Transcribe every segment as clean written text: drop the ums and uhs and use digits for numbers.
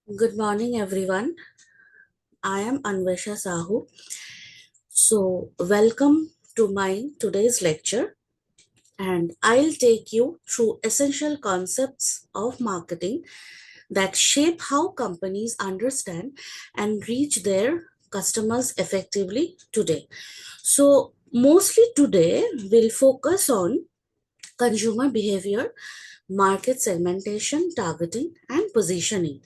Good morning, everyone. I am Anvesha Sahu. Welcome to my today's lecture, and I'll take you through essential concepts of marketing that shape how companies understand and reach their customers effectively today. Mostly today, we'll focus on consumer behavior, market segmentation, targeting, and positioning.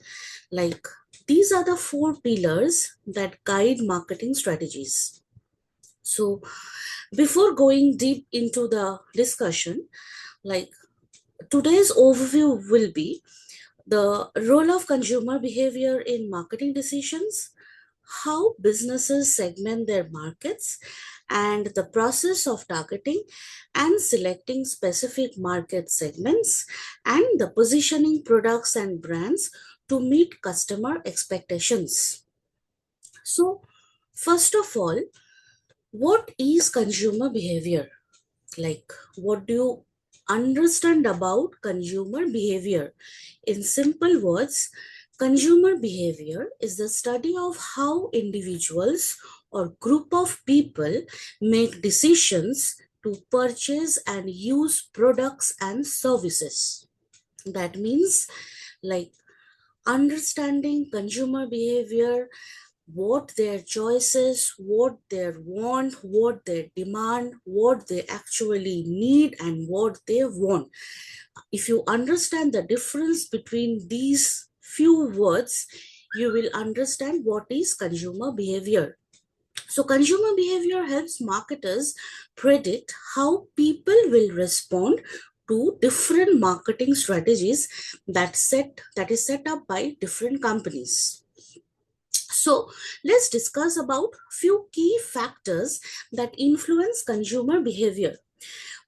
Like these are the four pillars that guide marketing strategies. So, before going deep into the discussion, like today's overview will be the role of consumer behavior in marketing decisions, how businesses segment their markets, and the process of targeting and selecting specific market segments, and the positioning products and brands to meet customer expectations. So, first of all, what is consumer behavior? Like, what do you understand about consumer behavior? In simple words, consumer behavior is the study of how individuals or group of people make decisions to purchase and use products and services. That means, like, understanding consumer behavior, what their choices, what their want, what they demand, what they actually need, and what they want. If you understand the difference between these few words, you will understand what is consumer behavior. So, consumer behavior helps marketers predict how people will respond to different marketing strategies that is set up by different companies. So let's discuss about few key factors that influence consumer behavior.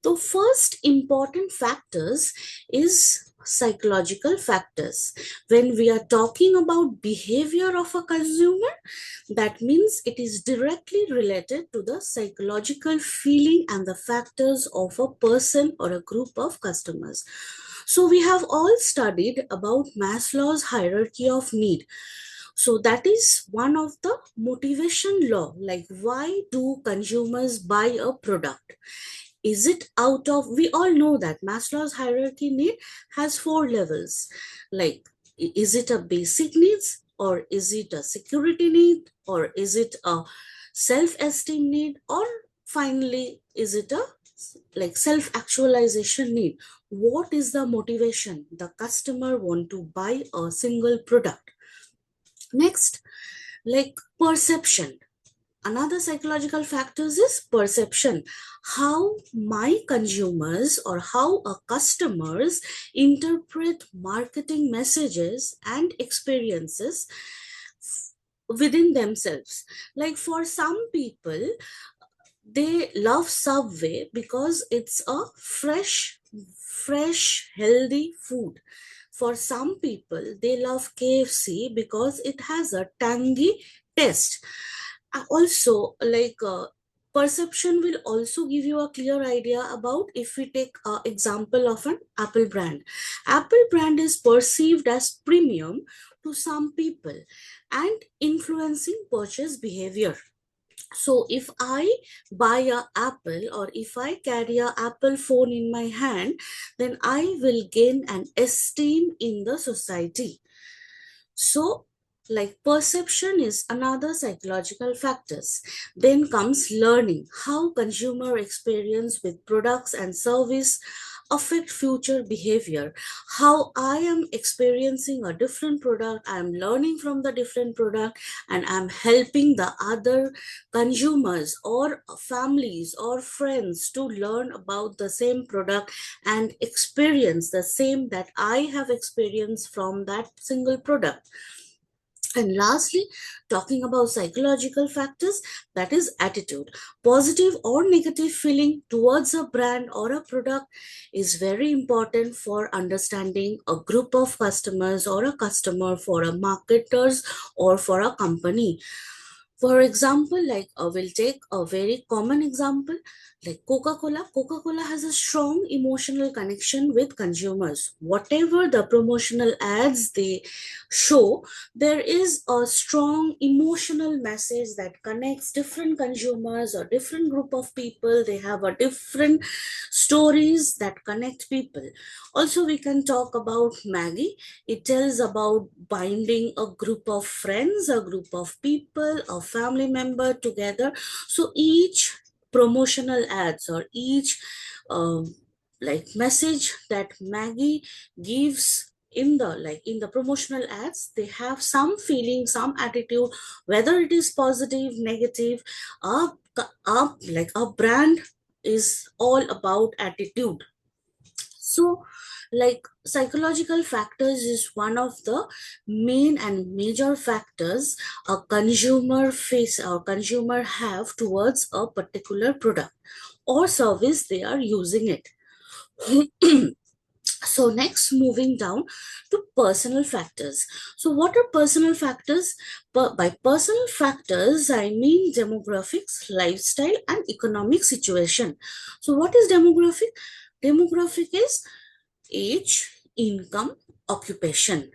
The first important factors is psychological factors. When we are talking about behavior of a consumer, that means it is directly related to the psychological feeling and the factors of a person or a group of customers. So we have all studied about Maslow's hierarchy of need. So that is one of the motivation law. Like, why do consumers buy a product? Is it out of, we all know that Maslow's hierarchy need has four levels. Like, is it a basic needs, or is it a security need, or is it a self-esteem need, or finally, is it a like self-actualization need? What is the motivation the customer want to buy a single product? Next, like perception. Another psychological factors is perception. How my consumers or how a customers interpret marketing messages and experiences within themselves. Like for some people, they love Subway because it's a fresh, healthy food. For some people, they love KFC because it has a tangy taste. Also, perception will also give you a clear idea about, if we take an example of an Apple brand. Apple brand is perceived as premium to some people and influencing purchase behavior. So if I buy a Apple, or if I carry a Apple phone in my hand, then I will gain an esteem in the society. So, like perception is another psychological factors. Then comes learning, how consumer experience with products and service affect future behavior. How I am experiencing a different product, I am learning from the different product, and I'm helping the other consumers or families or friends to learn about the same product and experience the same that I have experienced from that single product. And lastly, talking about psychological factors, that is attitude. Positive or negative feeling towards a brand or a product is very important for understanding a group of customers, or a customer, for a marketers, or for a company. For example, we'll take a very common example. Like Coca-Cola has a strong emotional connection with consumers. Whatever the promotional ads they show, there is a strong emotional message that connects different consumers or different group of people. They have a different stories that connect people. Also, we can talk about Maggie. It tells about binding a group of friends, a group of people, a family member together. So each promotional ads or each like message that Maggie gives in the promotional ads, they have some feeling, some attitude, whether it is positive, negative. Our brand is all about attitude. So, like psychological factors is one of the main and major factors a consumer face or consumer have towards a particular product or service they are using it. So next, moving down to personal factors. So what are personal factors? By personal factors, I mean demographics, lifestyle, and economic situation. So what is demographic? Demographic is age, income, occupation.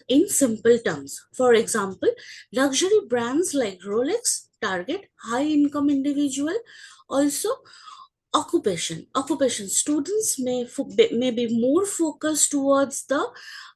In simple terms, for example, luxury brands like Rolex target high income individual. Also, occupation students may be more focused towards the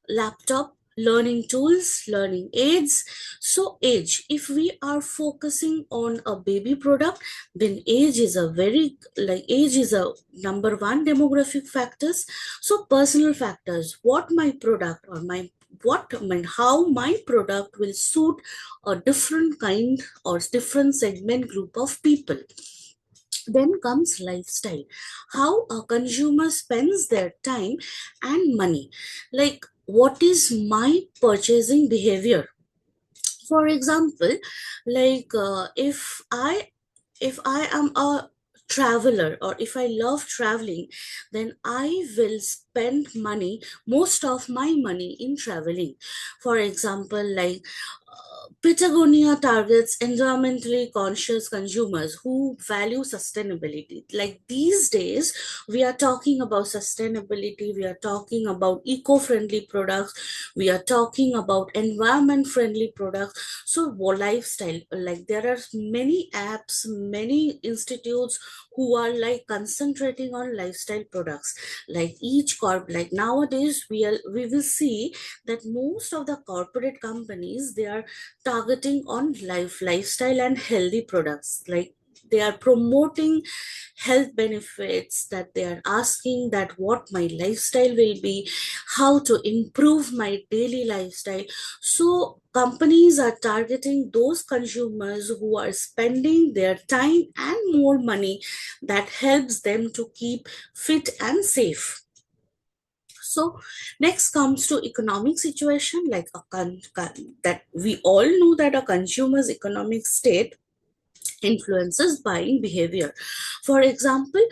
laptop learning tools, learning aids. So age, if we are focusing on a baby product, then age is a number one demographic factors. So personal factors, what my product or my what I mean, how my product will suit a different kind or different segment group of people. Then comes lifestyle, how a consumer spends their time and money. Like, what is my purchasing behavior? For example, if I am a traveler or if I love traveling, then I will spend money, most of my money in traveling. For example, Patagonia targets environmentally conscious consumers who value sustainability. Like these days, we are talking about sustainability, we are talking about eco friendly products, we are talking about environment friendly products. So, lifestyle, like there are many apps, many institutes who are like concentrating on lifestyle products. Like like nowadays, we will see that most of the corporate companies, they are targeting on lifestyle and healthy products. Like they are promoting health benefits, that they are asking that what my lifestyle will be, how to improve my daily lifestyle. So companies are targeting those consumers who are spending their time and more money, that helps them to keep fit and safe. So next comes to economic situation, like that we all know that a consumer's economic state influences buying behavior. For example,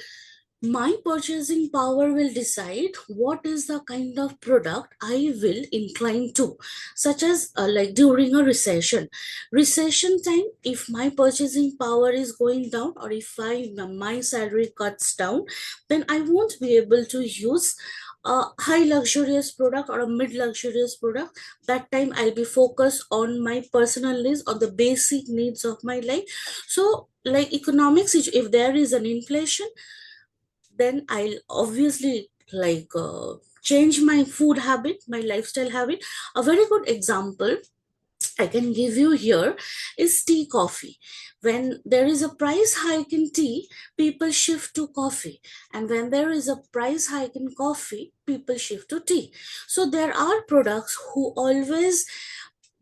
my purchasing power will decide what is the kind of product I will incline to, such as like during a recession time, if my purchasing power is going down, or if my salary cuts down, then I won't be able to use a high luxurious product or a mid luxurious product. That time I'll be focused on my personal needs or the basic needs of my life. So like economics, if there is an inflation, then I'll obviously change my food habit, my lifestyle habit. A very good example I can give you here is tea coffee. When there is a price hike in tea, people shift to coffee. And when there is a price hike in coffee, people shift to tea. So there are products who always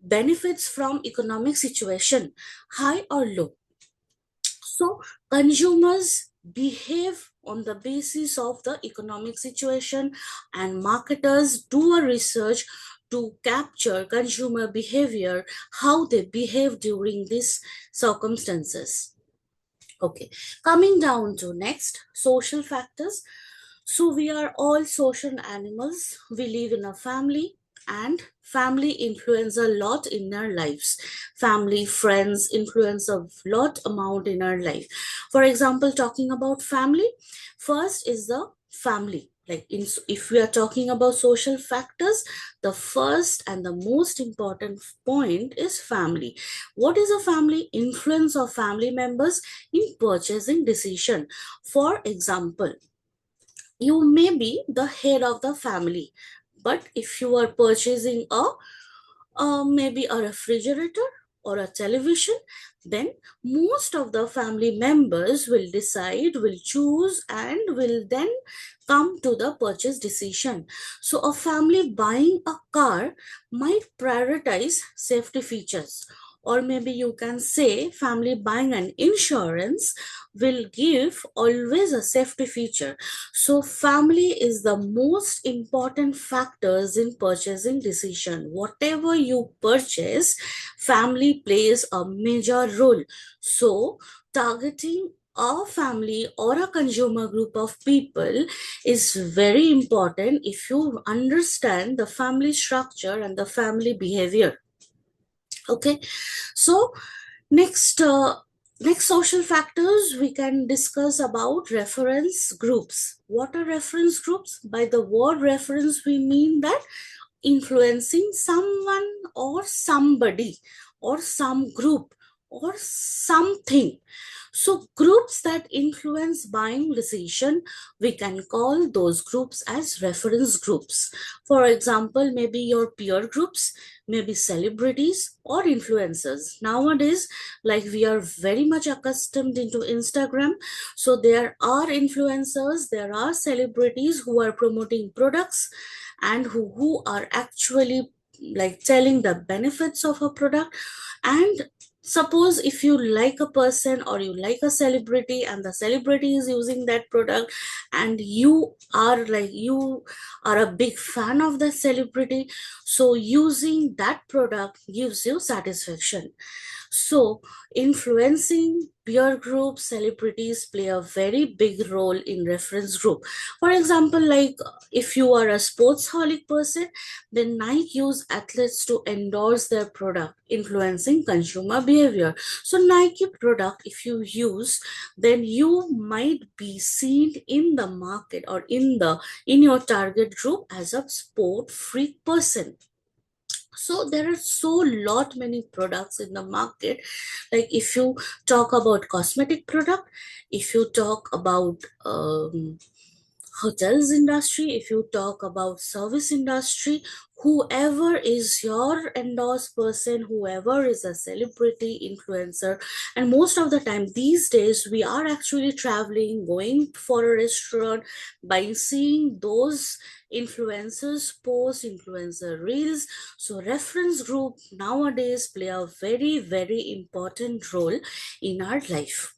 benefits from economic situation, high or low. So consumers behave on the basis of the economic situation, and marketers do a research to capture consumer behavior, how they behave during these circumstances. Okay, coming down to next, social factors. So we are all social animals. We live in a family, and family influence a lot in our lives. Family, friends influence a lot amount in our life. For example, talking about family, first is the family. Like if we are talking about social factors, the first and the most important point is family. What is a family? Influence of family members in purchasing decision. For example, you may be the head of the family, but if you are purchasing a maybe a refrigerator or a television, then most of the family members will decide, will choose, and will then come to the purchase decision. So, a family buying a car might prioritize safety features. Or maybe you can say family buying an insurance will give always a safety feature. So family is the most important factors in purchasing decision. Whatever you purchase, family plays a major role. So targeting a family or a consumer group of people is very important if you understand the family structure and the family behavior. Okay, so next social factors we can discuss about reference groups. What are reference groups? By the word reference, we mean that influencing someone or somebody or some group or something. So groups that influence buying decision, we can call those groups as reference groups. For example, maybe your peer groups, maybe celebrities or influencers. Nowadays, like we are very much accustomed into Instagram, so there are influencers, there are celebrities who are promoting products and who are actually like telling the benefits of a product. And suppose if you like a person or you like a celebrity and the celebrity is using that product, and you are a big fan of the celebrity, so using that product gives you satisfaction. So, influencing peer group celebrities play a very big role in reference group. For example, like if you are a sports holic person, then Nike use athletes to endorse their product, influencing consumer behavior. So, Nike product, if you use, then you might be seen in the market or in your target group as a sport freak person. So there are so lot many products in the market. Like if you talk about cosmetic product, if you talk about hotels industry, if you talk about service industry, whoever is your endorsed person, whoever is a celebrity influencer. And most of the time these days we are actually traveling, going for a restaurant, by seeing those influencers post, influencer reels. So reference group nowadays play a very important role in our life.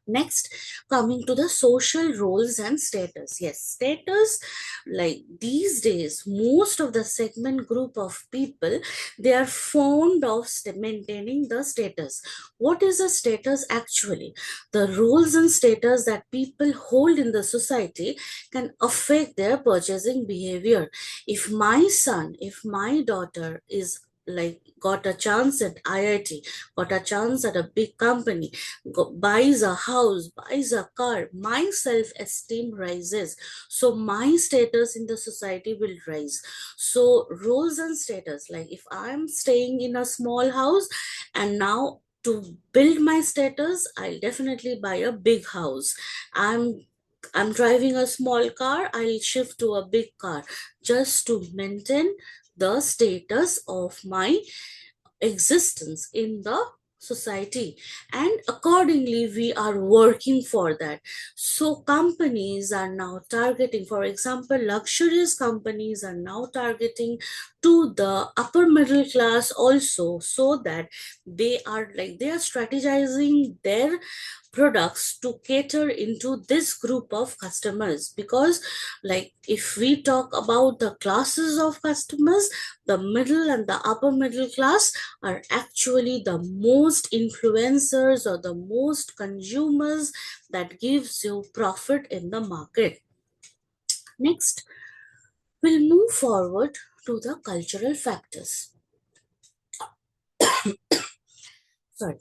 Next, coming to the social roles and status. Yes, status, like these days, most of the segment group of people, they are fond of maintaining the status. What is a status actually? The roles and status that people hold in the society can affect their purchasing behavior. If my son, if my daughter is like got a chance at IIT, got a chance at a big company, buys a house, buys a car, my self esteem rises. So, my status in the society will rise. So, roles and status, like if I'm staying in a small house and now to build my status, I'll definitely buy a big house. I'm driving a small car, I'll shift to a big car just to maintain the status of my existence in the society. And accordingly we are working for that. So companies are now targeting, for example, luxurious companies are now targeting to the upper middle class also, so that they are strategizing their products to cater into this group of customers. Because like if we talk about the classes of customers, the middle and the upper middle class are actually the most influencers or the most consumers that gives you profit in the market. Next, we'll move forward to the cultural factors. Sorry.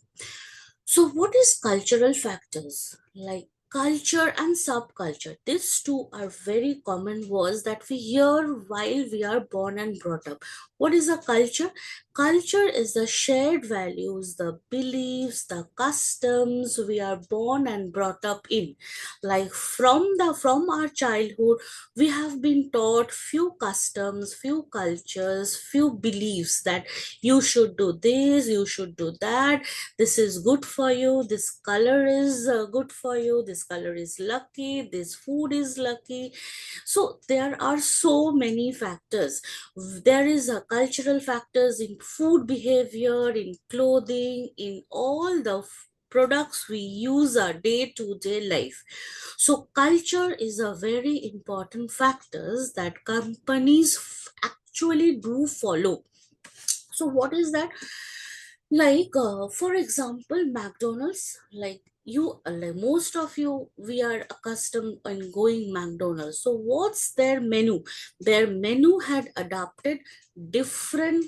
So, what is cultural factors? Like culture and subculture. These two are very common words that we hear while we are born and brought up. What is a culture? Culture is the shared values, the beliefs, the customs we are born and brought up in. Like from our childhood, we have been taught few customs, few cultures, few beliefs that you should do this, you should do that, this is good for you, this color is good for you, this color is lucky, this food is lucky. So there are so many factors. There is a cultural factors in food behavior, in clothing, in all the products we use our day to day life. So culture is a very important factors that companies actually do follow. So what is that? Like for example, McDonald's, like you like most of you, we are accustomed in going McDonald's. So what's their menu? Their menu had adopted different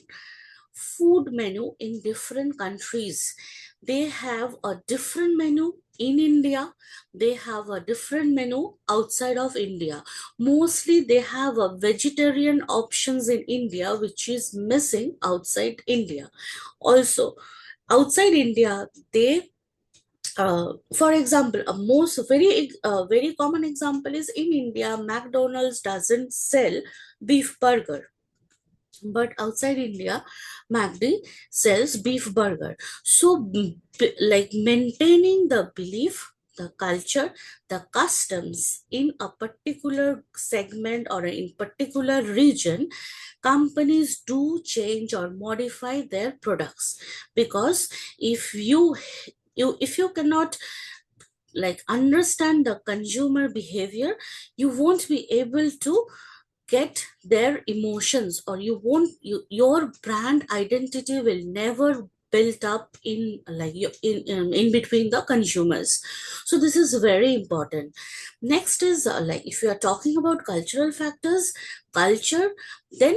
food menu in different countries. They have a different menu in India, they have a different menu outside of India. Mostly they have a vegetarian options in India which is missing outside India. Also outside India, they for example, a most very common example is in India, McDonald's doesn't sell beef burger, but outside India, McD sells beef burger. So, like maintaining the belief, the culture, the customs in a particular segment or in particular region, companies do change or modify their products. Because if you cannot like understand the consumer behavior, you won't be able to get their emotions, or your brand identity will never built up in like in between the consumers. So this is very important. Next is like if you are talking about cultural factors, culture, then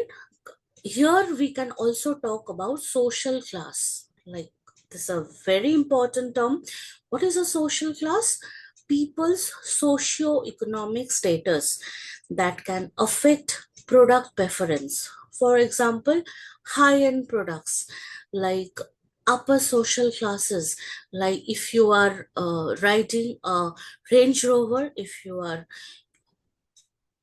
here we can also talk about social class. Like this is a very important term. What is a social class? People's socio-economic status that can affect product preference. For example, high-end products like upper social classes, like if you are riding a Range Rover, if you are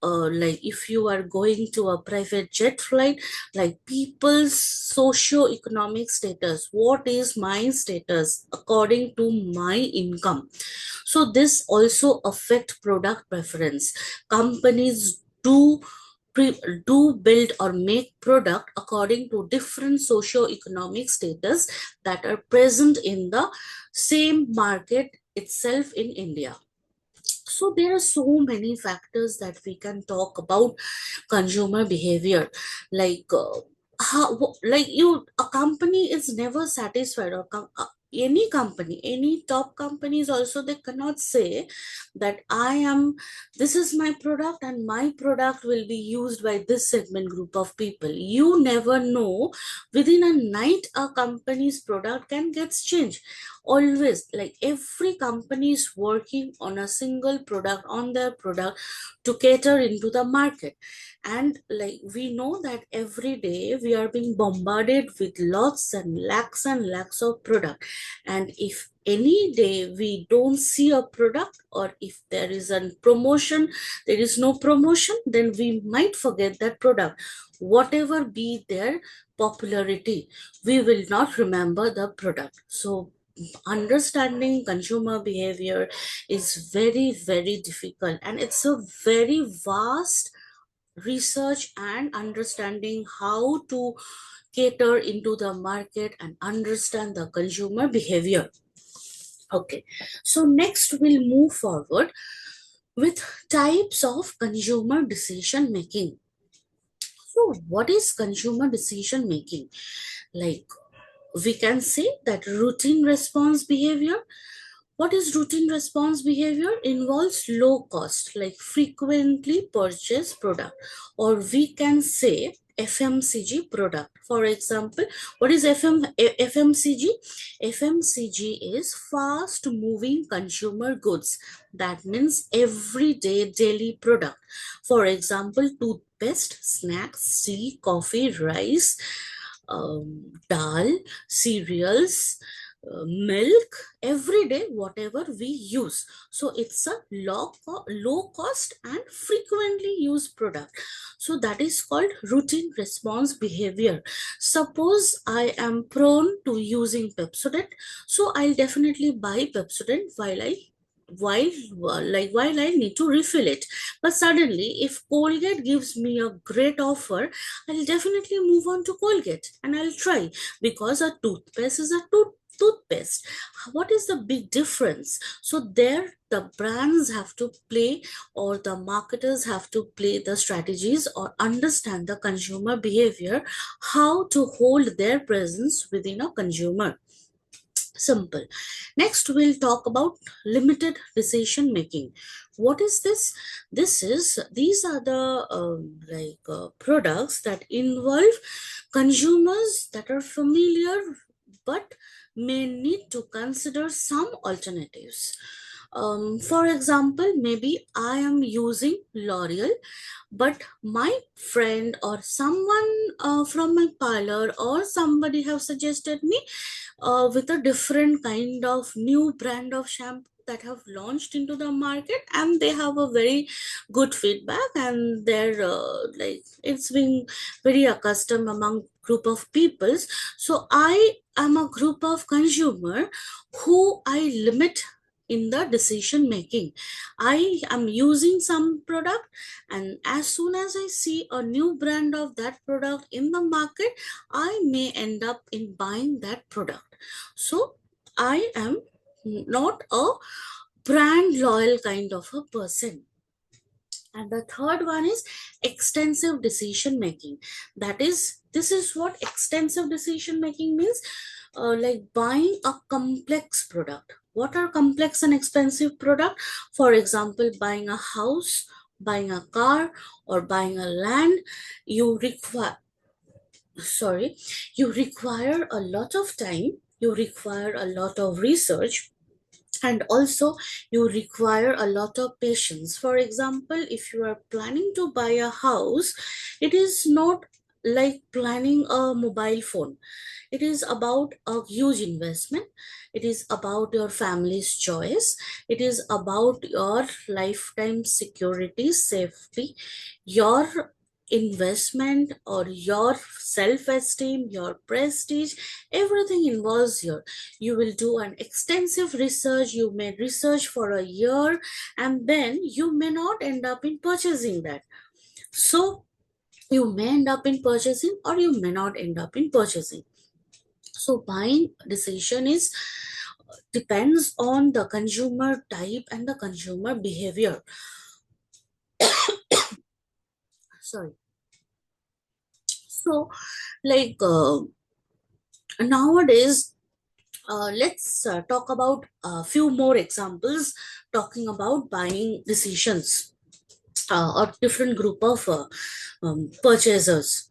like if you are going to a private jet flight, like people's socio-economic status, what is my status according to my income. So this also affect product preference. Companies do build or make product according to different socio-economic status that are present in the same market itself in India. So there are so many factors that we can talk about consumer behavior. Like like a company is never satisfied, or any company, any top companies also, they cannot say that this is my product and my product will be used by this segment group of people. You never know, within a night a company's product can get changed. Always, like every company is working on a single product, on their product, to cater into the market. And like we know that every day we are being bombarded with lots and lakhs of product. And if any day we don't see a product, or if there is a promotion, there is no promotion, then we might forget that product. Whatever be their popularity, we will not remember the product. So understanding consumer behavior is very, very difficult, and it's a very vast research and understanding how to cater into the market and understand the consumer behavior. Okay, so next we'll move forward with types of consumer decision making. So what is consumer decision making? Like we can say that routine response behavior. What is routine response behavior? Involves low cost, like frequently purchased product. Or we can say FMCG product. For example, what is FMCG? FMCG is fast moving consumer goods. That means everyday daily product. For example, toothpaste, snacks, tea, coffee, rice, dal, cereals, milk, every day, whatever we use. So it's a low cost and frequently used product. So that is called routine response behavior. Suppose I am prone to using Pepsodent, so I'll definitely buy Pepsodent while I need to refill it. But suddenly, if Colgate gives me a great offer, I'll definitely move on to Colgate and I'll try, because a toothpaste is a toothpaste. What is the big difference? So there the brands have to play, or the marketers have to play the strategies or understand the consumer behavior, how to hold their presence within a consumer. Simple. Next, we'll talk about limited decision making. What is this? These are the products that involve consumers that are familiar but may need to consider some alternatives. For example, maybe I am using L'Oreal, but my friend or someone from my parlor or somebody have suggested me with a different kind of new brand of shampoo that have launched into the market, and they have a very good feedback, and they're it's been very accustomed among group of peoples. So I am a group of consumer who I limit in the decision making. I am using some product, and as soon as I see a new brand of that product in the market, I may end up in buying that product. So I am not a brand loyal kind of a person. And the third one is extensive decision making. That is, this is what extensive decision making means. Like buying a complex product. What are complex and expensive product? For example, buying a house, buying a car, or buying a land. You require, sorry, you require a lot of time, you require a lot of research, and also you require a lot of patience. For example, if you are planning to buy a house, it is not like planning a mobile phone. It is about a huge investment. It is about your family's choice. It is about your lifetime security, safety, your investment, or your self-esteem, your prestige. Everything involves here. You will do an extensive research. You may research for a year, and then you may not end up in purchasing that. So you may end up in purchasing, or you may not end up in purchasing. So buying decision is depends on the consumer type and the consumer behavior. Sorry. So like nowadays, let's talk about a few more examples talking about buying decisions, or different group of purchasers.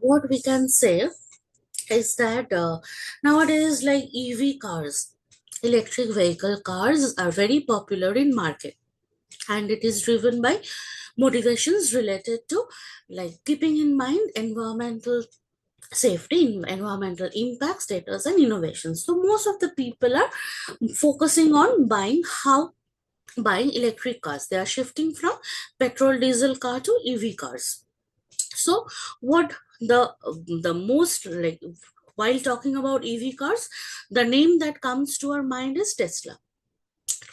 What we can say is that nowadays, like EV cars, electric vehicle cars are very popular in market, and it is driven by motivations related to like keeping in mind environmental safety, environmental impact, status, and innovation. So most of the people are focusing on buying electric cars. They are shifting from petrol diesel car to EV cars. So what the most like, while talking about EV cars, the name that comes to our mind is Tesla.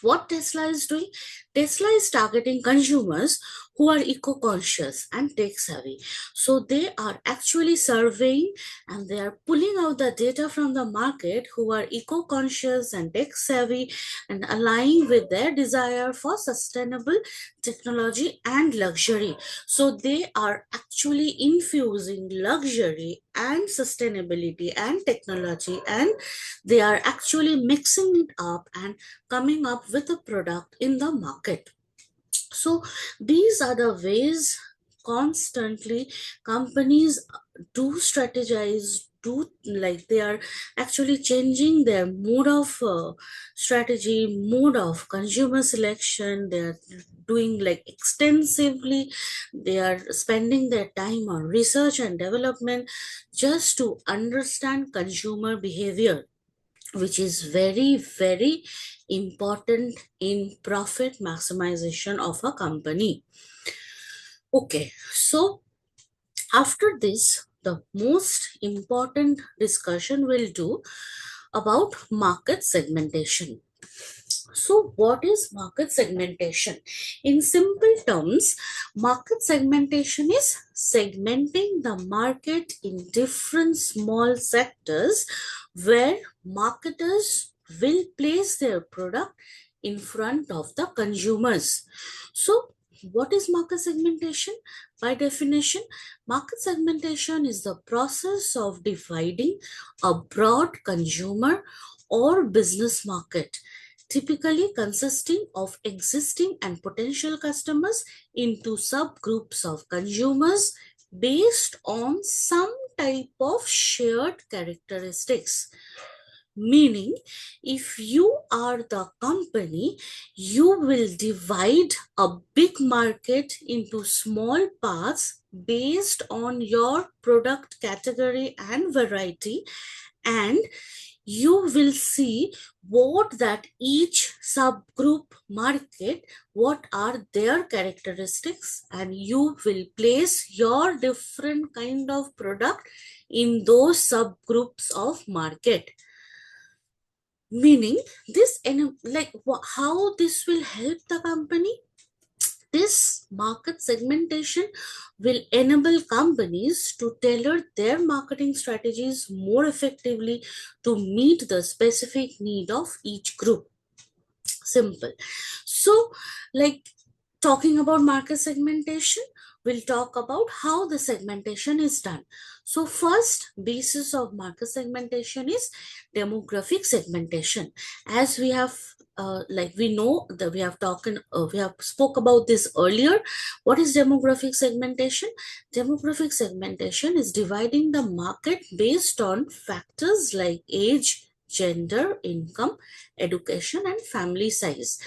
What Tesla is doing? Tesla is targeting consumers who are eco-conscious and tech-savvy. So they are actually surveying and they are pulling out the data from the market who are eco-conscious and tech-savvy and aligning with their desire for sustainable technology and luxury. So they are actually infusing luxury and sustainability and technology, and they are actually mixing it up and coming up with a product in the market. So these are the ways constantly companies do strategize, do like they are actually changing their mode of strategy, mode of consumer selection. They are doing like extensively, they are spending their time on research and development just to understand consumer behavior, which is very, very important in profit maximization of a company. Okay, so after this, the most important discussion we'll do about market segmentation. So, what is market segmentation? In simple terms, market segmentation is segmenting the market in different small sectors where marketers will place their product in front of the consumers. So, what is market segmentation? By definition, market segmentation is the process of dividing a broad consumer or business market, typically consisting of existing and potential customers, into subgroups of consumers based on some type of shared characteristics. Meaning, if you are the company, you will divide a big market into small parts based on your product category and variety, and you will see what that each subgroup market, what are their characteristics, and you will place your different kind of product in those subgroups of market. Meaning this, like how this will help the company, this market segmentation will enable companies to tailor their marketing strategies more effectively to meet the specific need of each group. Simple. So, like talking about market segmentation, we'll talk about how the segmentation is done. So, first basis of market segmentation is demographic segmentation. As we have like we know that we have spoke about this earlier. What is demographic segmentation? Demographic segmentation is dividing the market based on factors like age, gender, income, education, and family size.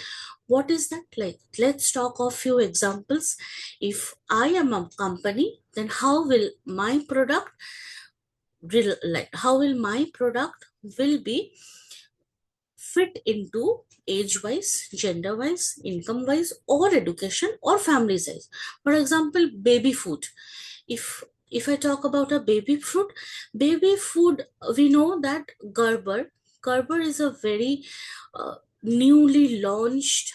What is that like? Let's talk of few examples. If I am a company, then how will my product will be fit into age wise, gender wise, income wise, or education or family size. For example, baby food. If I talk about a baby food, we know that Gerber is a very newly launched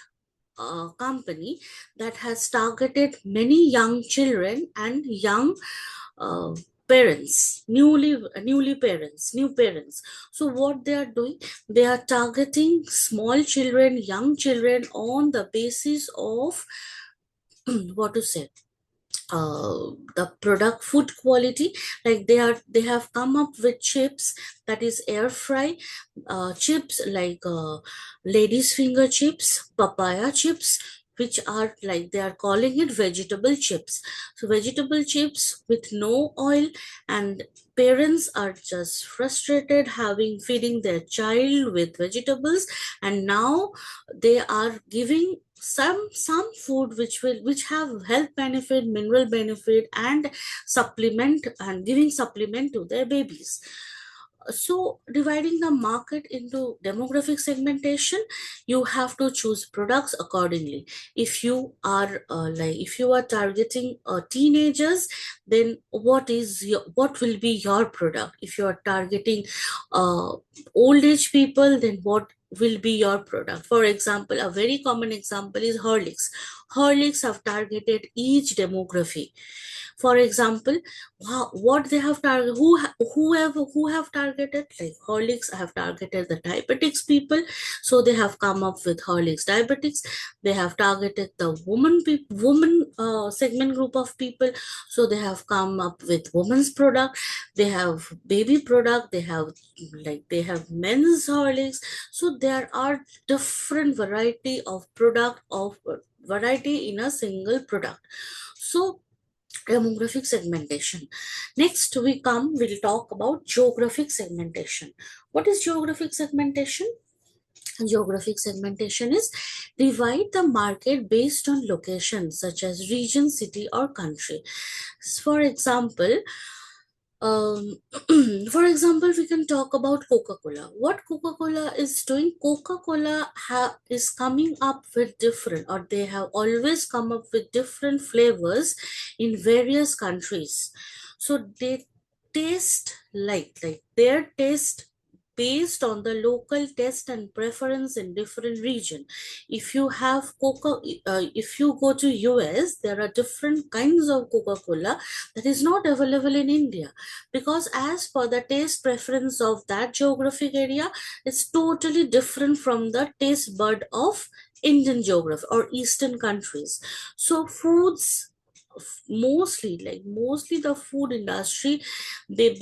company that has targeted many young children and young uh, parents, new parents. So what they are doing, they are targeting small children, young children on the basis of what to say, the product food quality. Like they have come up with chips, that is air fry chips, like ladies finger chips, papaya chips, which are like they are calling it vegetable chips. So vegetable chips with no oil, and parents are just frustrated having feeding their child with vegetables, and now they are giving some food which have health benefit, mineral benefit, and supplement, and giving supplement to their babies. So dividing the market into demographic segmentation, you have to choose products accordingly. If you are if you are targeting teenagers, then what will be your product? If you are targeting uh, old age people, then what will be your product. For example, a very common example is Horlicks. Horlicks have targeted each demography. For example, what they have targeted, who have targeted, like Horlicks have targeted the diabetics people, so they have come up with Horlicks Diabetics. They have targeted the woman segment group of people, so they have come up with women's product. They have baby product, they have men's Horlicks. So there are different variety in a single product. So demographic segmentation. Next, we'll talk about geographic segmentation. What is geographic segmentation? Geographic segmentation is divide the market based on location, such as region, city, or country. For example, um, for example, we can talk about Coca-Cola. What Coca-Cola is doing, Coca-Cola is coming up with different, or they have always come up with different flavors in various countries. So they taste like their taste based on the local taste and preference in different region. If you have if you go to US, there are different kinds of Coca-Cola that is not available in India, because as per the taste preference of that geographic area, it's totally different from the taste bud of Indian geography or Eastern countries. So foods, mostly the food industry, they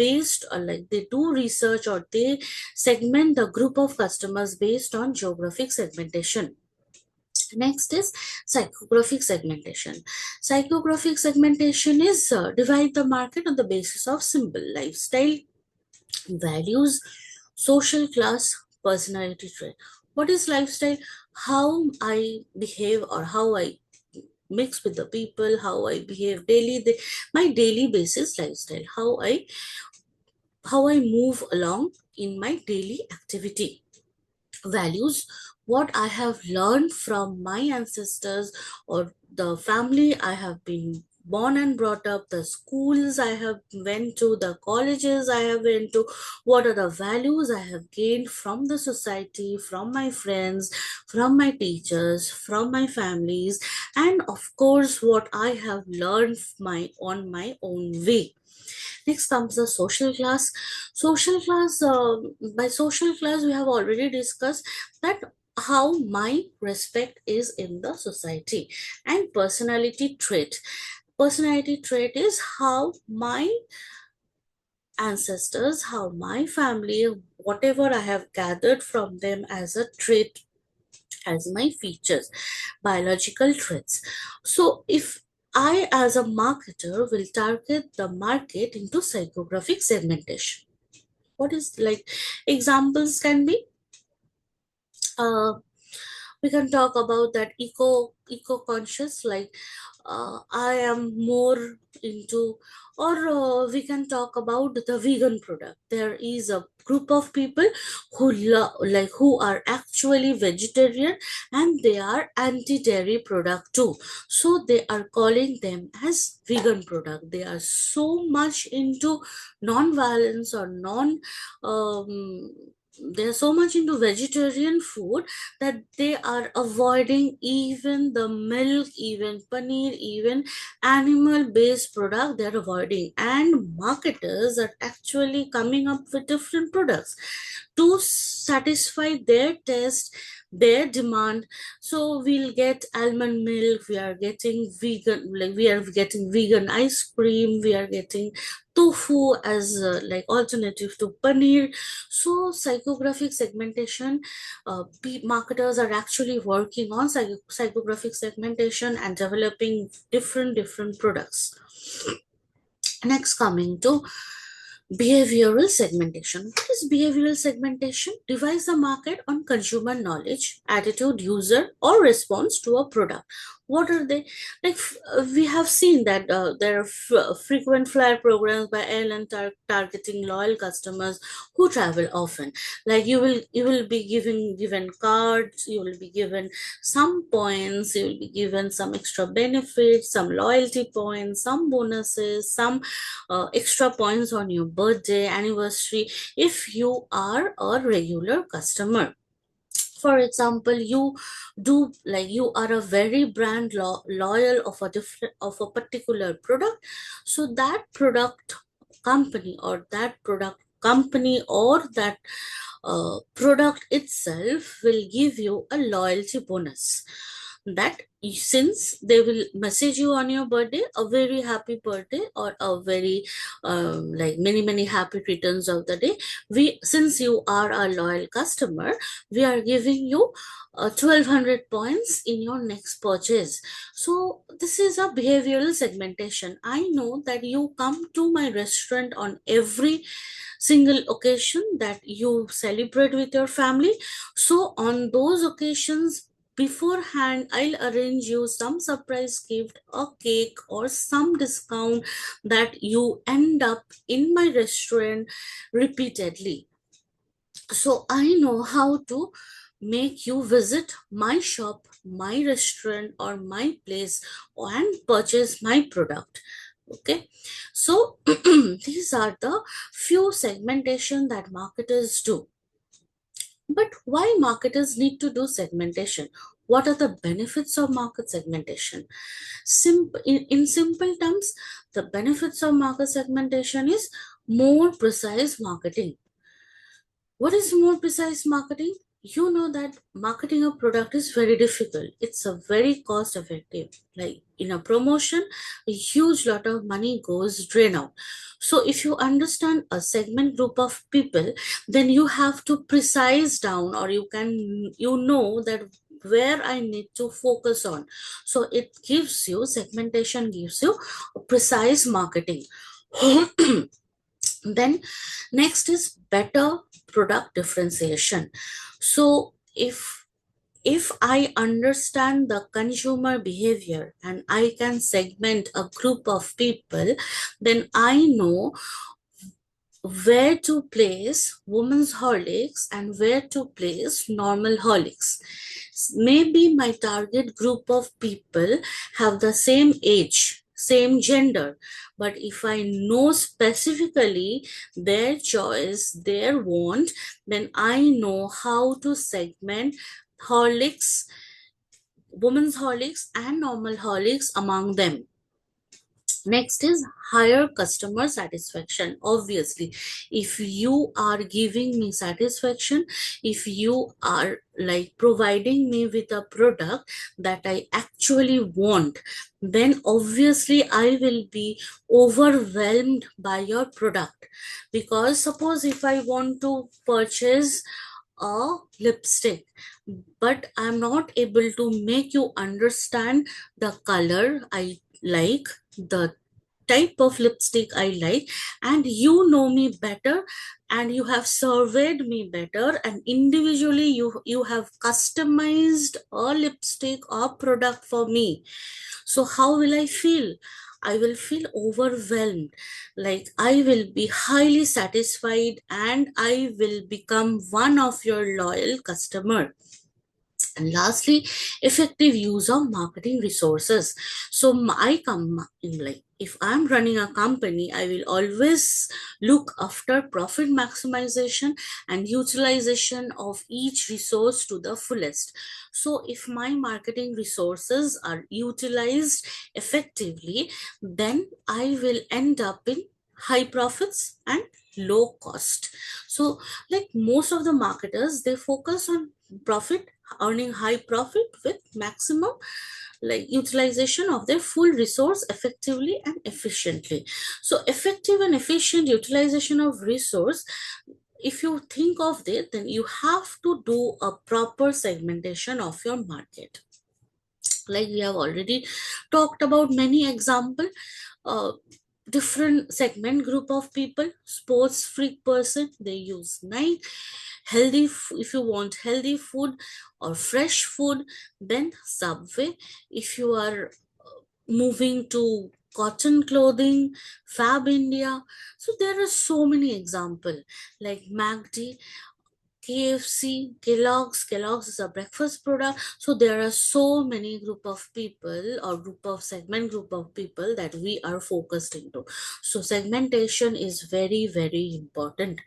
do research, or they segment the group of customers based on geographic segmentation. Next is psychographic segmentation. Psychographic segmentation is divide the market on the basis of symbol, lifestyle, values, social class, personality trait. What is lifestyle? How I behave, or how I mix with the people, how I behave daily, my daily basis lifestyle, how I move along in my daily activity. Values, what I have learned from my ancestors, or the family I have been born and brought up, the schools I have went to, the colleges I have went to, what are the values I have gained from the society, from my friends, from my teachers, from my families, and of course what I have learned on my own way. Next comes the social class. Social class, by social class, we have already discussed that how my respect is in the society. And personality trait. Personality trait is how my ancestors, how my family, whatever I have gathered from them as a trait, as my features, biological traits. So if I, as a marketer, will target the market into psychographic segmentation. What is like examples can be, uh, we can talk about that eco conscious, like I am more into, or we can talk about the vegan product. There is a group of people who are actually vegetarian, and they are anti dairy product too, so they are calling them as vegan product. They are so much into non violence, or non um, they're so much into vegetarian food that they are avoiding even the milk, even paneer, even animal based product they're avoiding. And marketers are actually coming up with different products to satisfy their taste, their demand. So we'll get almond milk, we are getting vegan, like we are getting vegan ice cream, we are getting tofu as like alternative to paneer. So psychographic segmentation, marketers are actually working on psychographic segmentation and developing different products. Next, coming to behavioral segmentation. What is behavioral segmentation? Divides the market on consumer knowledge, attitude, user, or response to a product. What are they? Like we have seen that there are frequent flyer programs by airline targeting loyal customers who travel often. Like you will be given cards, you will be given some points, you will be given some extra benefits, some loyalty points, some bonuses, some extra points on your birthday, anniversary, if you are a regular customer. for example, you do, like, you are a very brand loyal of a different, of a particular product, so that product company, or that product company, or that product itself will give you a loyalty bonus, that since they will message you on your birthday a very happy birthday, or a very like many happy returns of the day, we, since you are a loyal customer, we are giving you 1200 points in your next purchase. So this is a behavioral segmentation. I know that you come to my restaurant on every single occasion that you celebrate with your family. So on those occasions, beforehand, I'll arrange you some surprise gift, a cake, or some discount, that you end up in my restaurant repeatedly. So I know how to make you visit my shop, my restaurant, or my place, and purchase my product. Okay, so these are the few segmentation that marketers do. But why marketers need to do segmentation? What are the benefits of market segmentation? In simple terms, the benefits of market segmentation is more precise marketing. What is more precise marketing? You know that marketing a product is very difficult. It's a very cost effective. Like in a promotion, a huge lot of money goes drain out. So if you understand a segment group of people, then you have to precise down, or you know that where I need to focus on. So it gives you, segmentation gives you precise marketing. Then next is better product differentiation. So if I understand the consumer behavior and I can segment a group of people, then I know where to place women's holics and where to place normal holics. Maybe my target group of people have the same age, same gender, but if I know specifically their choice, their want, then I know how to segment holics, women's holics, and normal holics among them. Next is higher customer satisfaction. Obviously, if you are giving me satisfaction, if you are like providing me with a product that I actually want, then obviously I will be overwhelmed by your product. Because suppose if I want to purchase a lipstick, but I'm not able to make you understand the color I like, the type of lipstick I like, and you know me better, and you have surveyed me better, and individually you have customized a lipstick or product for me. So how will I feel? I will feel overwhelmed. Like I will be highly satisfied, and I will become one of your loyal customer. And lastly, effective use of marketing resources. So my like if I'm running a company, I will always look after profit maximization and utilization of each resource to the fullest. So if my marketing resources are utilized effectively, then I will end up in high profits and low cost. So like most of the marketers, they focus on profit, earning high profit with maximum like utilization of their full resource effectively and efficiently. So effective and efficient utilization of resource, if you think of it, then you have to do a proper segmentation of your market. Like we have already talked about many example, uh, different segment group of people. Sports freak person, they use Nike. If you want healthy food or fresh food, then Subway. If you are moving to cotton clothing, Fab India. So there are so many example, like MACD, KFC, Kellogg's is a breakfast product. So there are so many group of people, or group of segment group of people that we are focused into. So segmentation is very, very important.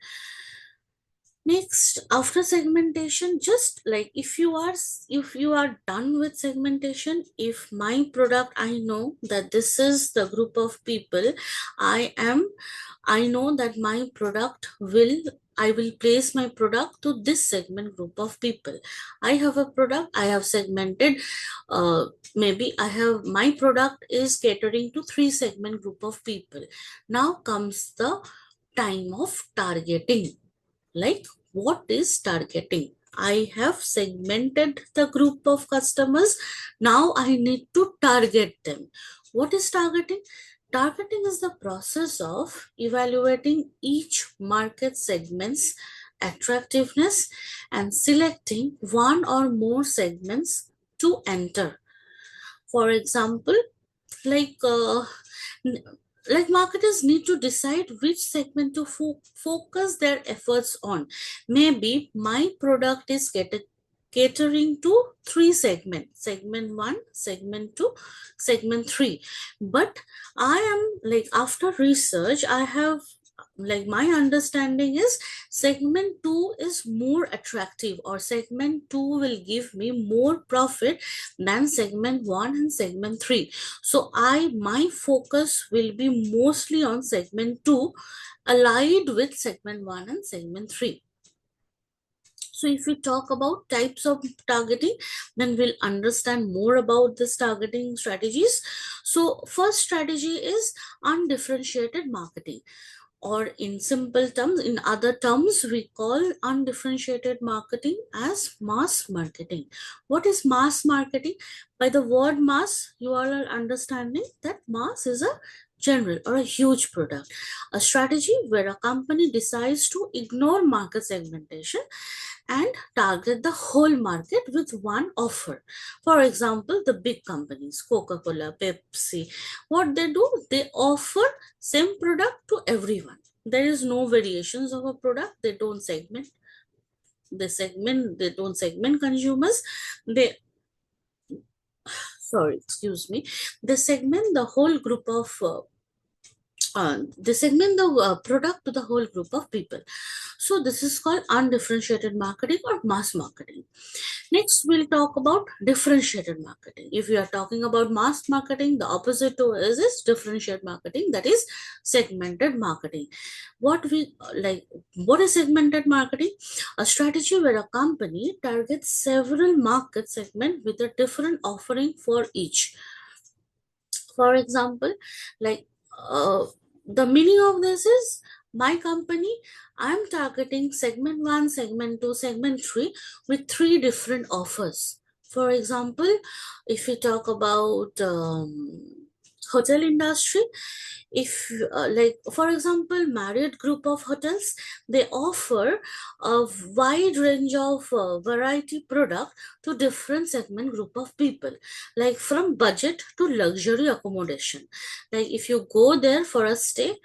Next, after segmentation, just like if you are done with segmentation, if my product, I know that this is the group of people I know that my product will, I will place my product to this segment group of people. I have a product, I have segmented, maybe I have, my product is catering to three segment group of people. Now comes the time of targeting. Like, what is targeting? I have segmented the group of customers. Now I need to target them. What is targeting? Targeting is the process of evaluating each market segment's attractiveness and selecting one or more segments to enter. For example, like n- like marketers need to decide which segment to focus their efforts on. Maybe my product is catering to three segments: segment 1, segment 2, segment 3. But I am like, after research, I have, like, my understanding is segment 2 is more attractive, or segment 2 will give me more profit than segment 1 and segment 3. So my focus will be mostly on segment 2, allied with segment 1 and segment 3. So if we talk about types of targeting, then we'll understand more about this targeting strategies. So first strategy is undifferentiated marketing, or in simple terms, in other terms, we call undifferentiated marketing as mass marketing. What is mass marketing? By the word mass, you all are understanding that mass is a general or a huge product. A strategy where a company decides to ignore market segmentation and target the whole market with one offer. For example, the big companies, Coca-Cola, Pepsi, what they do, they offer same product to everyone. There is no variations of a product. They don't segment consumers. They, sorry, excuse me, they segment the whole group of they segment the product to the whole group of people. So this is called undifferentiated marketing or mass marketing. Next, we'll talk about differentiated marketing. If we are talking about mass marketing, the opposite to is differentiated marketing, that is segmented marketing. What is segmented marketing? A strategy where a company targets several market segments with a different offering for each. For example, like, the meaning of this is, my company, I'm targeting segment 1, segment 2, segment 3 with three different offers. For example, if we talk about hotel industry, if like, for example, Marriott group of hotels, they offer a wide range of variety product to different segment group of people, like from budget to luxury accommodation. Like, if you go there for a stay,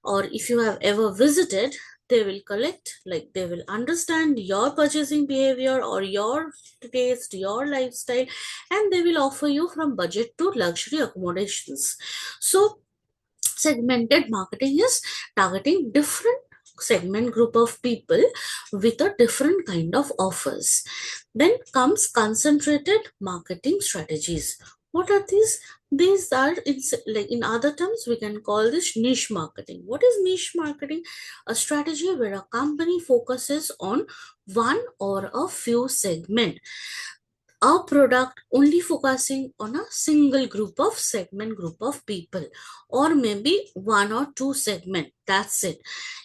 or if you have ever visited, they will collect, like, they will understand your purchasing behavior or your taste, your lifestyle, and they will offer you from budget to luxury accommodations. So segmented marketing is targeting different segment group of people with a different kind of offers. Then comes concentrated marketing strategies. What are these? These are, like, in other terms, we can call this niche marketing. What is niche marketing? A strategy where a company focuses on one or a few segment, a product only focusing on a single group of people, or maybe one or two segment, that's it.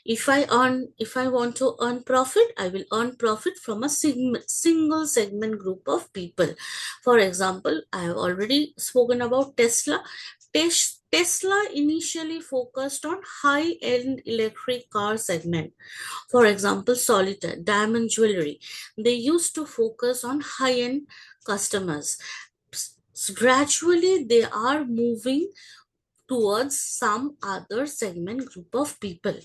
If I want to earn profit, I will earn profit from a single segment group of people. For example, I have already spoken about Tesla. Tesla initially focused on high end electric car segment. For example, solitaire, diamond jewelry. They used to focus on high end customers. Gradually, they are moving towards some other segment group of people.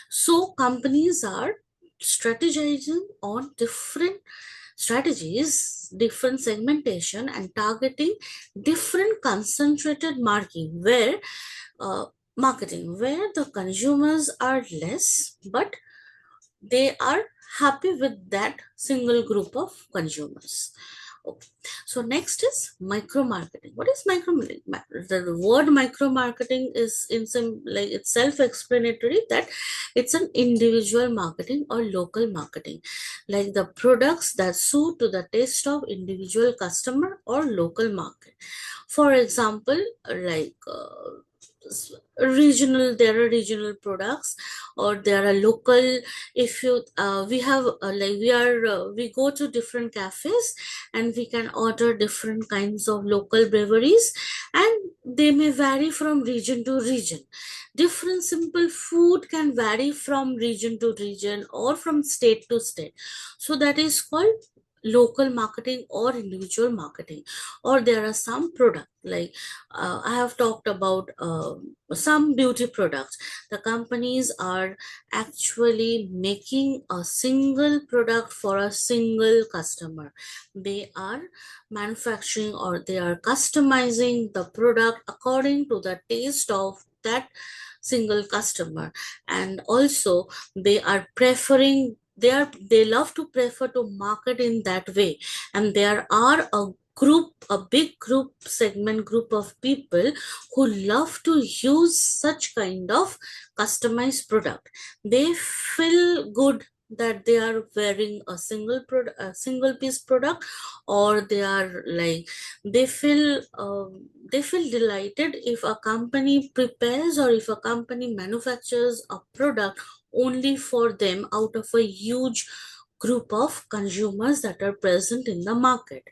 So, companies are strategizing on different strategies, different segmentation, and targeting different concentrated uh, marketing where the consumers are less, but they are happy with that single group of consumers. Okay. So next is micro marketing. What is micro marketing? The word micro marketing is in some, like, it's self-explanatory that it's an individual marketing or local marketing, like the products that suit to the taste of individual customer or local market. For example, like regional, there are regional products, or there are local. If you we have like we go to different cafes and we can order different kinds of local breweries, and they may vary from region to region. Different simple food can vary from region to region or from state to state. So that is called local marketing or individual marketing. Or there are some product, like I have talked about some beauty products. The companies are actually making a single product for a single customer. They are manufacturing, or they are customizing the product according to the taste of that single customer. And also they are preferring, they love to prefer to market in that way. And there are a big group, segment group of people who love to use such kind of customized product. They feel good that they are wearing a a single piece product, or they are like, they feel delighted if a company prepares, or if a company manufactures a product only for them out of a huge group of consumers that are present in the market.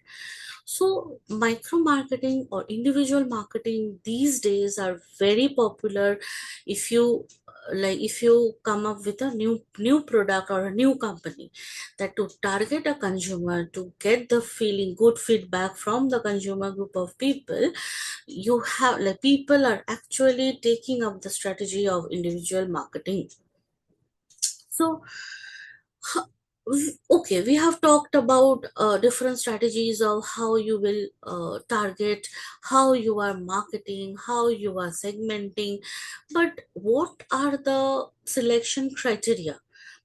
So micro marketing or individual marketing these days are very popular. If you if you come up with a new product or a new company, that to target a consumer, to get the feeling good feedback from the consumer group of people, you have, like, people are actually taking up the strategy of individual marketing. So Ho- okay, we have talked about different strategies of how you will target, how you are marketing, how you are segmenting. But what are the selection criteria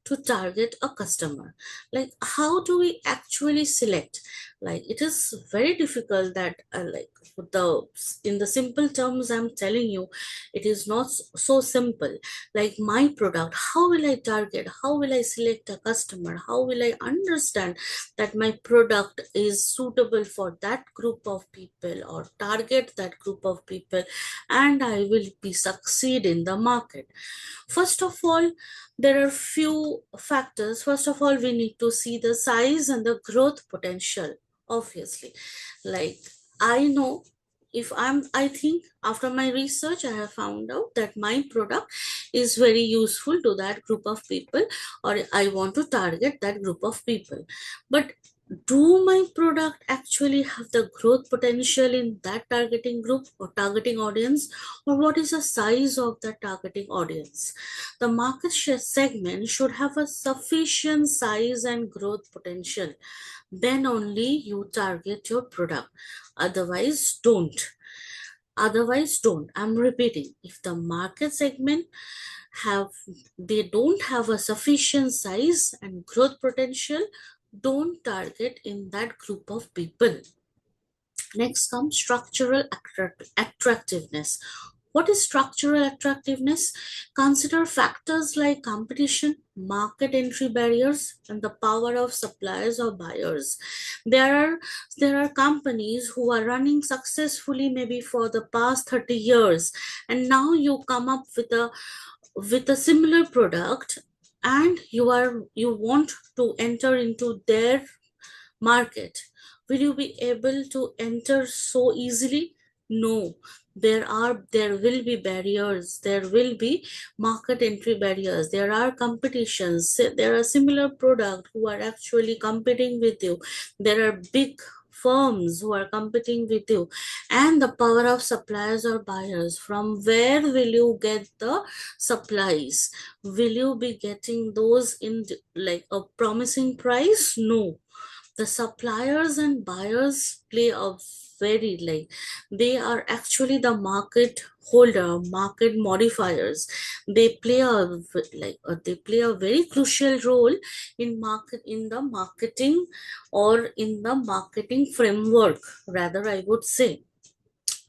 to target a customer? Like, how do we actually select? Like, it is very difficult that, like, the in the simple terms I'm telling you, it is not so simple. Like, my product, how will I target, how will I select a customer, how will I understand that my product is suitable for that group of people, or target that group of people, and I will be succeed in the market? First of all, there are few factors. First of all, we need to see the size and the growth potential, obviously. Like, I know, if I think after my research I have found out that my product is very useful to that group of people, or I want to target that group of people. But do my product actually have the growth potential in that targeting group or targeting audience? Or what is the size of the targeting audience? The market share segment should have a sufficient size and growth potential. Then only you target your product. Otherwise, don't. Otherwise, don't. I'm repeating. If the market segment have, they don't have a sufficient size and growth potential, don't target in that group of people. Next comes structural attractiveness. What is structural attractiveness? Consider factors like competition, market entry barriers, and the power of suppliers or buyers. There are there are companies who are running successfully maybe for the past 30 years, and now you come up with a similar product, and you want to enter into their market. Will you be able to enter so easily? No. There will be barriers, there will be market entry barriers, there are competitions, there are similar product who are actually competing with you, there are big firms who are competing with you, and the power of suppliers or buyers. From where will you get the supplies? Will you be getting those in like a promising price? No. the suppliers and buyers play a very, like, they are actually the market holder, market modifiers. They play a they play a very crucial role in the marketing, or in the marketing framework, rather I would say.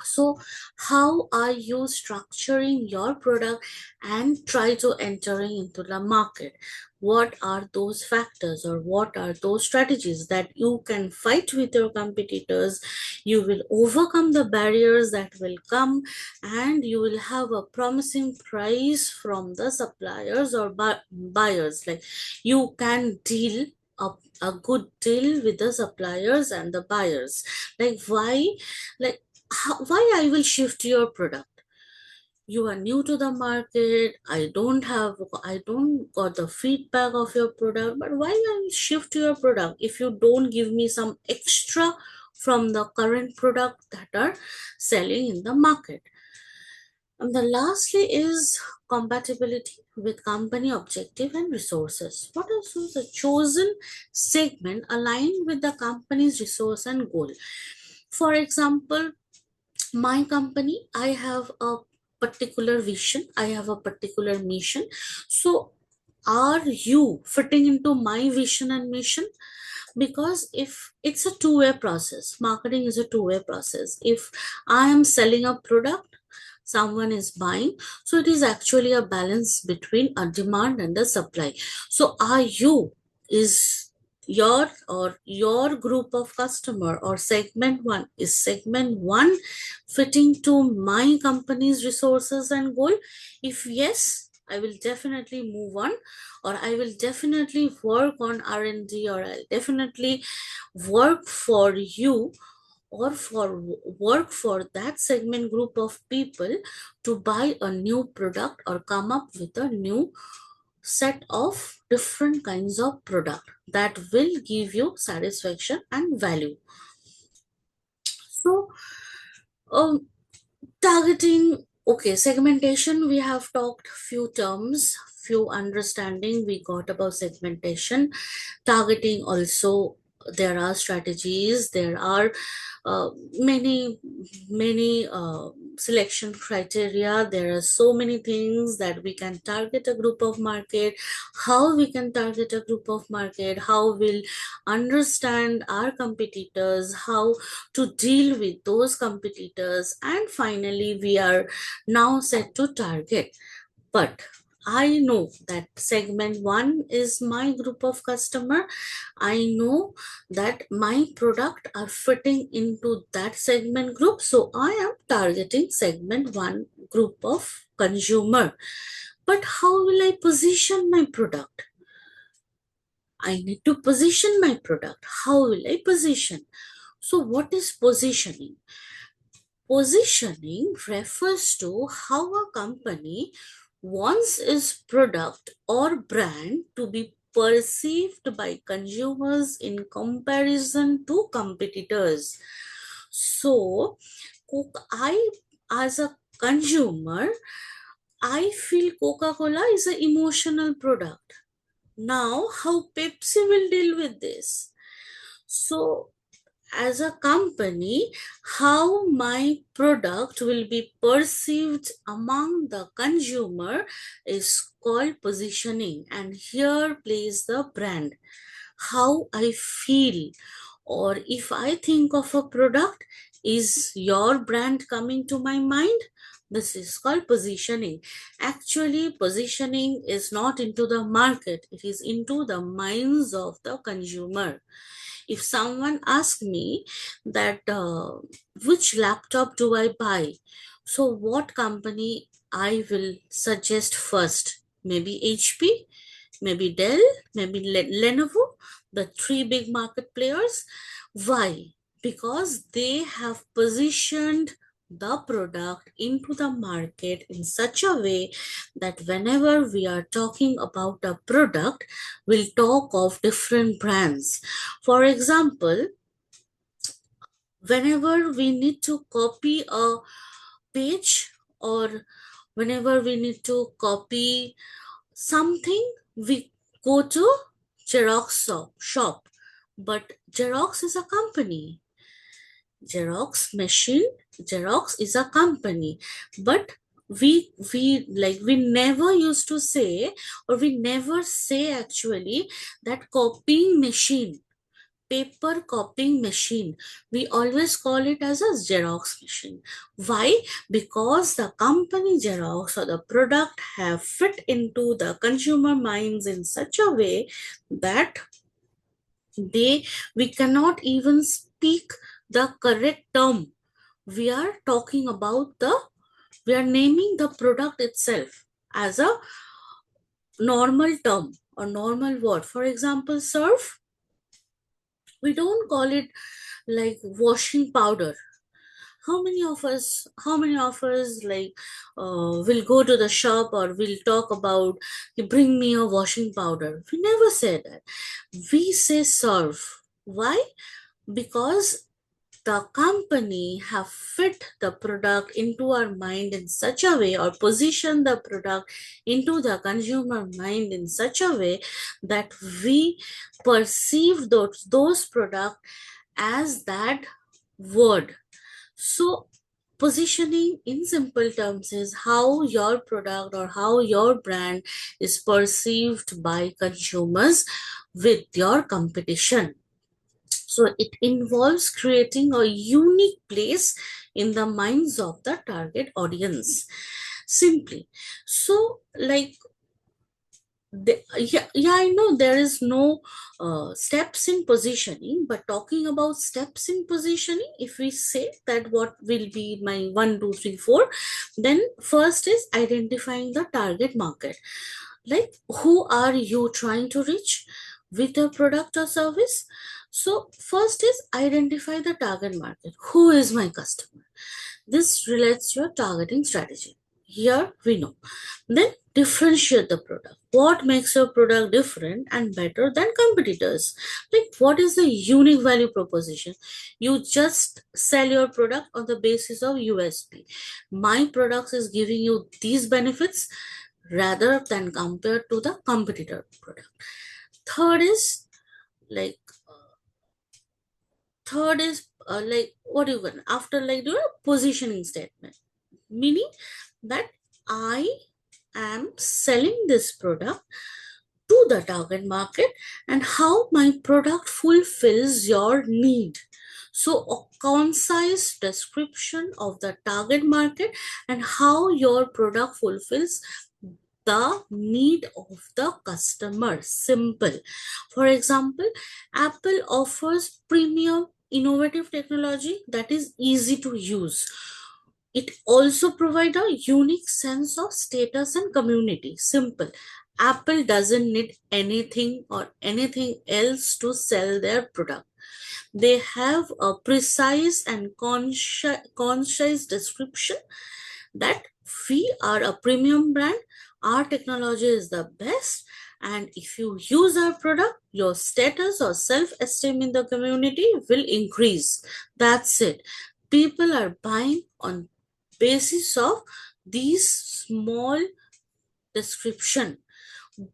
So, how are you structuring your product and try to entering into the market? What are those factors, or what are those strategies that you can fight with your competitors? You will overcome the barriers that will come, and you will have a promising price from the suppliers or buyers. Like, you can deal a, a good deal with the suppliers and the buyers. Like, why? Like, why I will shift your product? You are new to the market. I don't got the feedback of your product, but why I will shift your product if you don't give me some extra from the current product that are selling in the market? And the lastly is compatibility with company objective and resources. What is the chosen segment aligned with the company's resource and goal? For example, my company, I have a particular vision, I have a particular mission. So are you fitting into my vision and mission? Because if it's a two-way process, marketing is a two-way process. If I am selling a product, someone is buying, so it is actually a balance between a demand and a supply. So are you, is your group of customer, or segment one fitting to my company's resources and goal? If yes, I will definitely move on, or I will definitely work on R&D, or I'll definitely work for you, or for work for that segment group of people to buy a new product, or come up with a new set of different kinds of product that will give you satisfaction and value. So, um, targeting, okay, segmentation, we have talked few terms, few understanding we got about segmentation. Targeting also, there are strategies, there are many selection criteria. There are so many things that we can target a group of market, how we can target a group of market, how we'll understand our competitors, how to deal with those competitors, and finally we are now set to target. But I know that segment one is my group of customer. I know that my product are fitting into that segment group. So I am targeting segment one group of consumer. But how will I position my product? I need to position my product. How will I position? So what is positioning? Positioning refers to how a company wants its product or brand to be perceived by consumers in comparison to competitors. So, as a consumer, I feel Coca-Cola is an emotional product. Now, how Pepsi will deal with this? So, as a company, how my product will be perceived among the consumer is called positioning, and here plays the brand. How I feel, or if I think of a product, is your brand coming to my mind? This is called positioning. Actually, positioning is not into the market, it is into the minds of the consumer. If someone asks me that which laptop do I buy, so what company I will suggest first? Maybe HP, maybe Dell, maybe Lenovo, the three big market players. Why? Because they have positioned the product into the market in such a way that whenever we are talking about a product, we'll talk of different brands. For example, whenever we need to copy a page, or whenever we need to copy something, we go to Xerox shop. but Xerox is a company. Xerox machine, Xerox is a company, but we never used to say, or we never say actually, that copying machine, paper copying machine, we always call it as a Xerox machine. Why? Because the company Xerox or the product have fit into the consumer minds in such a way that they we cannot even speak the correct term. We are talking about the we are naming the product itself as a normal term or normal word. For example, surf, we don't call it like washing powder. How many of us like will go to the shop or will talk about, bring me a washing powder? We never say that. We say surf. Why? Because the company have fit the product into our mind in such a way, or position the product into the consumer mind in such a way that we perceive those product as that word. So positioning in simple terms is how your product or how your brand is perceived by consumers with your competition. So it involves creating a unique place in the minds of the target audience. Simply. So, like, yeah, I know there is no steps in positioning, but talking about steps in positioning, if we say that what will be my 1, 2, 3, 4, then first is identifying the target market. Like, who are you trying to reach with your product or service? So first is identify the target market. Who is my customer? This relates to your targeting strategy. Here we know. Then differentiate the product. What makes your product different and better than competitors? Like, what is the unique value proposition? You just sell your product on the basis of USP. My product is giving you these benefits rather than compared to the competitor product. Third is like like what you can after like do a positioning statement, meaning that I am selling this product to the target market and how my product fulfills your need. So a concise description of the target market and how your product fulfills the need of the customer. Simple. For example, Apple offers premium innovative technology that is easy to use. It also provides a unique sense of status and community. Simple. Apple doesn't need anything or anything else to sell their product. They have a precise and concise description that we are a premium brand, our technology is the best, and if you use our product, your status or self-esteem in the community will increase. That's it. People are buying on basis of these small description.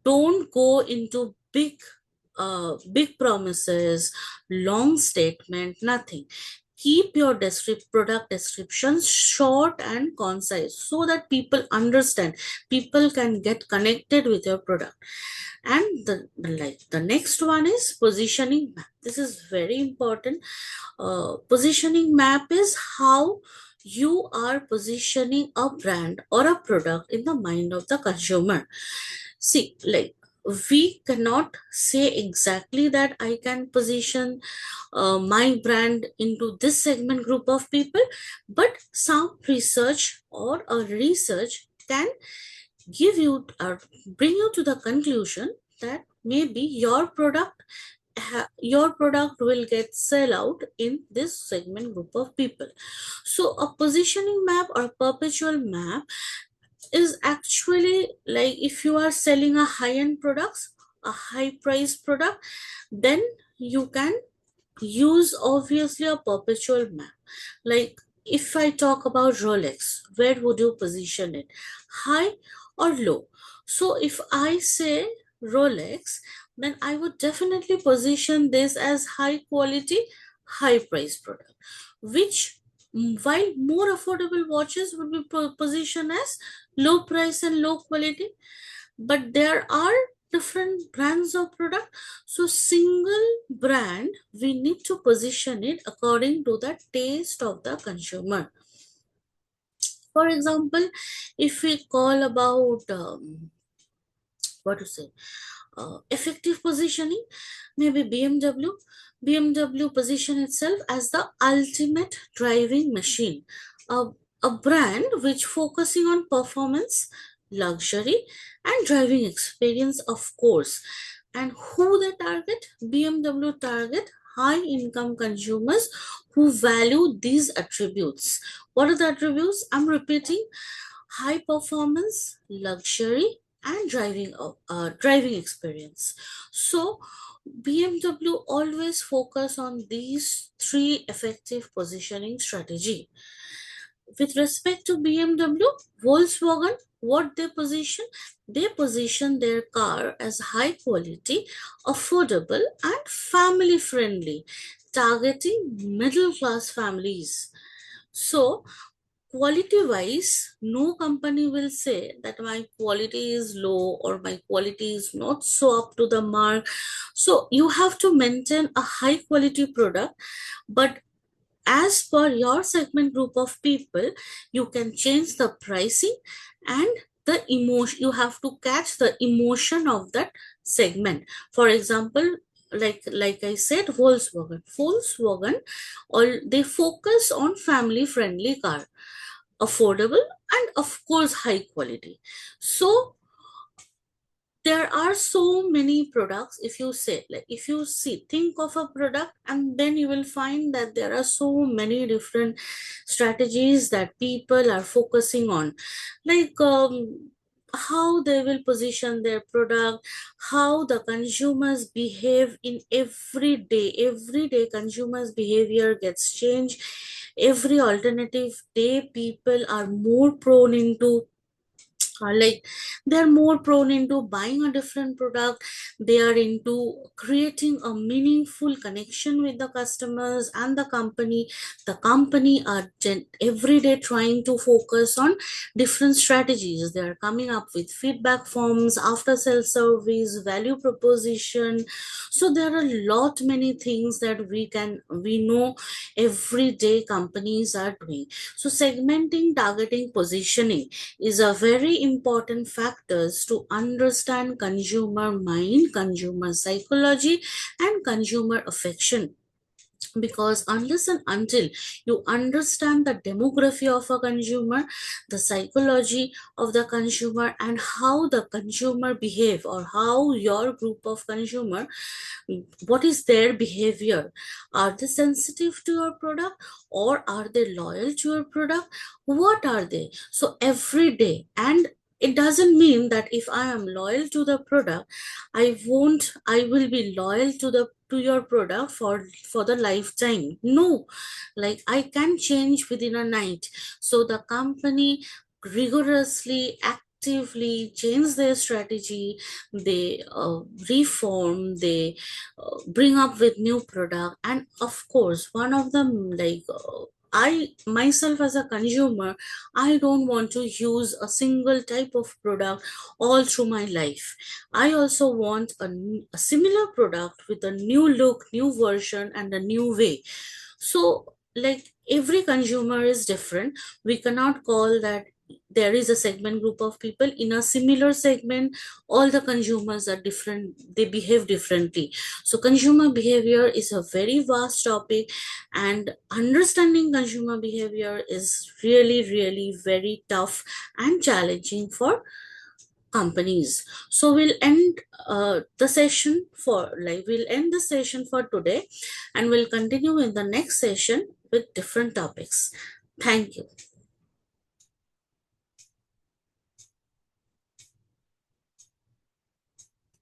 Don't go into big promises, long statement, nothing. Keep your product descriptions short and concise so that people understand, people can get connected with your product. And the next one is positioning map. This is very important. Positioning map is how you are positioning a brand or a product in the mind of the consumer. See, like, we cannot say exactly that I can position my brand into this segment group of people, but some research or a research can give you or bring you to the conclusion that maybe your product will get sell out in this segment group of people. So a positioning map or perpetual map is actually like, if you are selling a high end products, a high price product, then you can use obviously a perpetual map. Like, if I talk about Rolex, where would you position it? High or low? So if I say Rolex, then I would definitely position this as high quality, high price product, which while more affordable watches would be positioned as low price and low quality, but there are different brands of product. So single brand, we need to position it according to the taste of the consumer. For example, if we call about what to say, effective positioning, maybe BMW position itself as the ultimate driving machine, a, a brand which focusing on performance, luxury, and driving experience, of course. And who they target? BMW target high income consumers who value these attributes. What are the attributes? I'm repeating: high performance, luxury, and driving experience. So BMW always focus on these three effective positioning strategy. With respect to BMW, Volkswagen, what they position? They position their car as high quality, affordable, and family friendly, targeting middle class families. So quality wise, no company will say that my quality is low or my quality is not so up to the mark. So you have to maintain a high quality product, but as per your segment group of people, you can change the pricing and the emotion. You have to catch the emotion of that segment. For example, like I said, Volkswagen, all they focus on family friendly car, affordable, and of course high quality. So there are so many products. If you say, like, if you see, think of a product, and then you will find that there are so many different strategies that people are focusing on, like how they will position their product, how the consumers behave in every day consumers behavior gets changed. Every alternative day people are more prone into like they're more prone into buying a different product. They are into creating a meaningful connection with the customers and the company are every day trying to focus on different strategies. They are coming up with feedback forms, after sale service, value proposition. So there are a lot many things that we know every day companies are doing. So segmenting, targeting, positioning is a very important factors to understand consumer mind, consumer psychology, and consumer affection. Because unless and until you understand the demography of a consumer, the psychology of the consumer, and how the consumer behave, or how your group of consumer, what is their behavior, are they sensitive to your product or are they loyal to your product, what are they? So every day, and it doesn't mean that if I am loyal to the product, I will be loyal to your product for the lifetime. No, like I can change within a night. So the company rigorously, actively change their strategy. They reform, they bring up with new product. And of course, one of them, like I myself as a consumer, I don't want to use a single type of product all through my life. I also want a similar product with a new look, new version, and a new way. So, like every consumer is different. We cannot call that there is a segment group of people in a similar segment. All the consumers are different, they behave differently. So, consumer behavior is a very vast topic, and understanding consumer behavior is really, really very tough and challenging for companies. So we'll end the session for today, and we'll continue in the next session with different topics. Thank you.